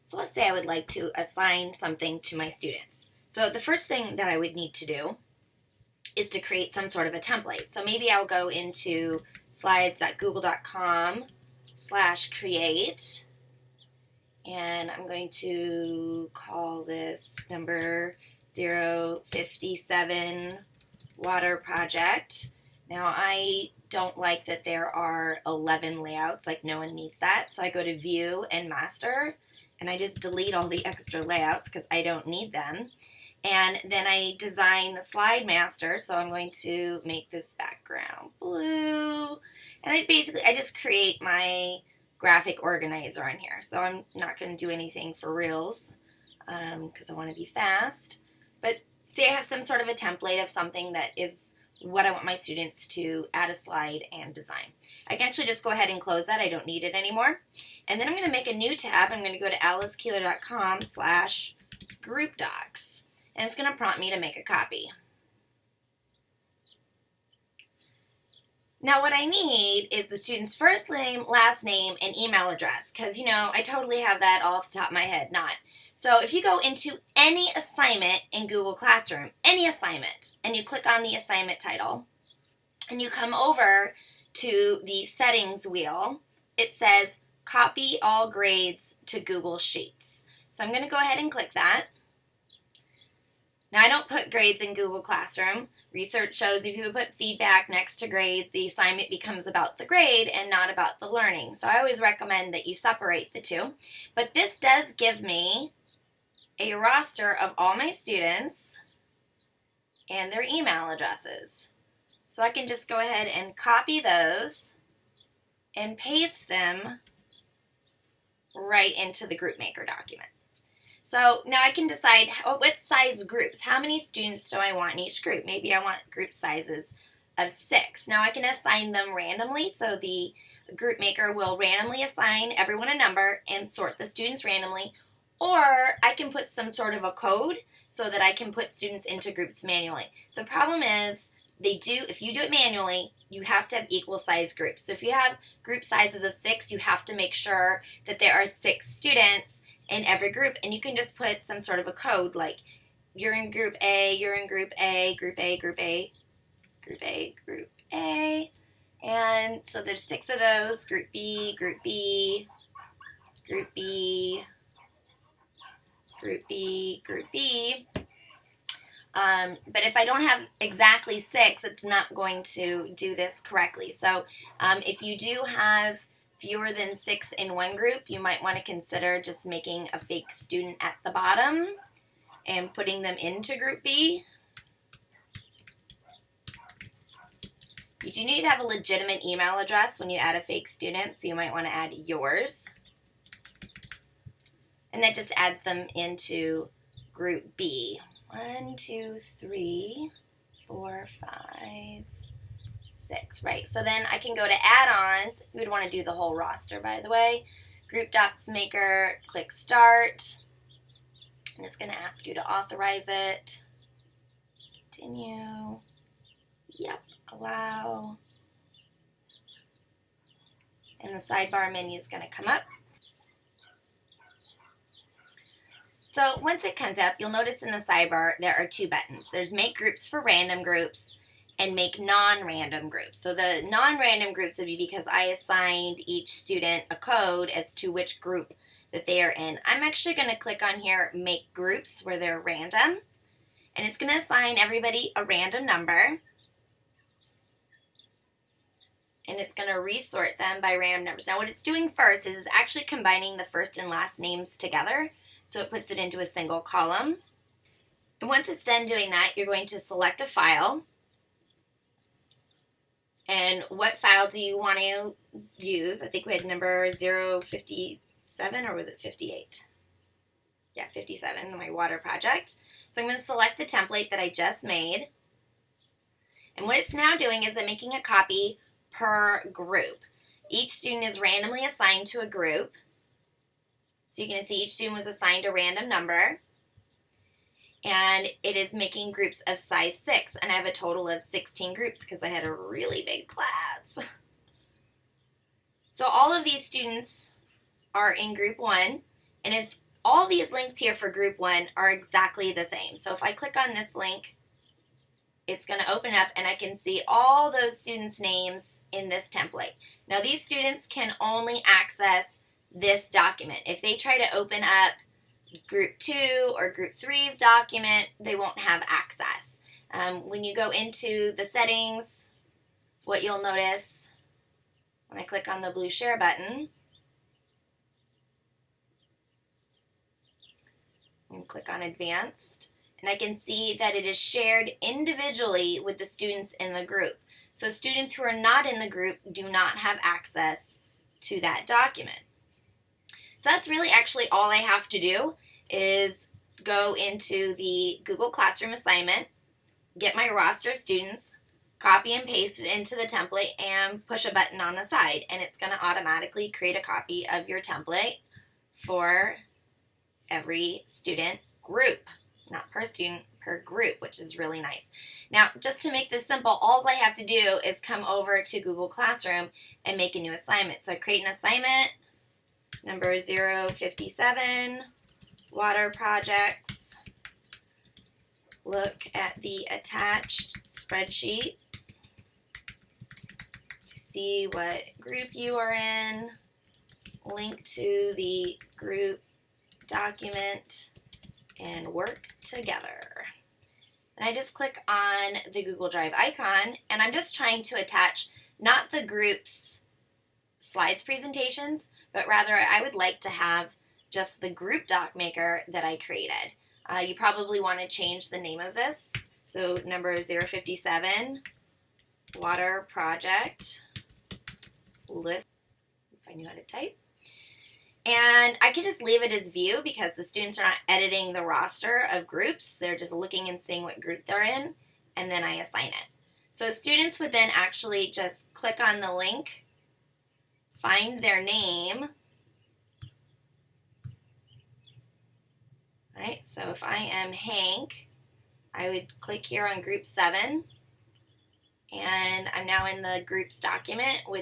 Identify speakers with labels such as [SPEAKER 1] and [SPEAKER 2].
[SPEAKER 1] So let's say I would like to assign something to my students. So the first thing that I would need to do is to create some sort of a template. So maybe I'll go into slides.google.com/create, and I'm going to call this number 057 water project. Now I don't like that there are 11 layouts, like no one needs that. So I go to view and master, and I just delete all the extra layouts because I don't need them. And then I design the slide master, so I'm going to make this background blue. And I just create my graphic organizer on here. So I'm not going to do anything for reels because I want to be fast. But say I have some sort of a template of something that is what I want my students to add a slide and design. I can actually just go ahead and close that. I don't need it anymore. And then I'm going to make a new tab. I'm going to go to alicekeeler.com/group docs. And it's going to prompt me to make a copy. Now what I need is the student's first name, last name, and email address. Because, I totally have that all off the top of my head. Not. So if you go into any assignment in Google Classroom, any assignment, and you click on the assignment title, and you come over to the settings wheel, it says copy all grades to Google Sheets. So I'm going to go ahead and click that. Now, I don't put grades in Google Classroom. Research shows if you put feedback next to grades, the assignment becomes about the grade and not about the learning. So I always recommend that you separate the two. But this does give me a roster of all my students and their email addresses. So I can just go ahead and copy those and paste them right into the GroupMaker document. So now I can decide what size groups, how many students do I want in each group. Maybe I want group sizes of 6. Now I can assign them randomly, so the GroupMaker will randomly assign everyone a number and sort the students randomly, or I can put some sort of a code so that I can put students into groups manually. The problem is if you do it manually, you have to have equal size groups. So if you have group sizes of 6, you have to make sure that there are 6 students in every group, and you can just put some sort of a code like you're in group A, you're in group A, group A, group A, group A, group A, and so there's 6 of those, group B, group B, group B, group B, group B. But if I don't have exactly 6, it's not going to do this correctly. So if you do have fewer than 6 in one group, you might want to consider just making a fake student at the bottom and putting them into group B. You do need to have a legitimate email address when you add a fake student, so you might want to add yours. And that just adds them into group B. 1, 2, 3, 4, 5, 6, right? So then I can go to add-ons. You would want to do the whole roster, by the way. Group Docs Maker, click Start. And it's going to ask you to authorize it. Continue. Yep, allow. And the sidebar menu is going to come up. So once it comes up, you'll notice in the sidebar there are 2 buttons. There's Make Groups for Random Groups and Make Non-Random Groups. So the non-random groups would be because I assigned each student a code as to which group that they are in. I'm actually going to click on here, Make Groups, where they're random. And it's going to assign everybody a random number. And it's going to resort them by random numbers. Now what it's doing first is it's actually combining the first and last names together. So it puts it into a single column. And once it's done doing that, you're going to select a file. And what file do you want to use? I think we had number 057, or was it 58? Yeah, 57, my water project. So I'm going to select the template that I just made. And what it's now doing is I'm making a copy per group. Each student is randomly assigned to a group. So you can see each student was assigned a random number. And it is making groups of size 6. And I have a total of 16 groups because I had a really big class. So all of these students are in group 1. And if all these links here for group 1 are exactly the same. So if I click on this link, it's going to open up and I can see all those students' names in this template. Now these students can only access this document. If they try to open up group 2 or group 3's document, they won't have access. When you go into the settings, what you'll notice when I click on the blue share button, and click on advanced, and I can see that it is shared individually with the students in the group. So students who are not in the group do not have access to that document. So that's really actually all I have to do is go into the Google Classroom assignment, get my roster of students, copy and paste it into the template, and push a button on the side, and it's going to automatically create a copy of your template for every student group. Not per student, per group, which is really nice. Now, just to make this simple, all I have to do is come over to Google Classroom and make a new assignment. So I create an assignment, number 057, water projects. Look at the attached spreadsheet to see what group you are in, link to the group document, and work together. And I just click on the Google Drive icon, and I'm just trying to attach not the group's slides presentations, but rather I would like to have just the group doc maker that I created. You probably want to change the name of this. So number 057, water project list, if I knew how to type. And I can just leave it as view because the students are not editing the roster of groups. They're just looking and seeing what group they're in, and then I assign it. So students would then actually just click on the link, find their name. All right, so if I am Hank, I would click here on group 7, and I'm now in the groups document with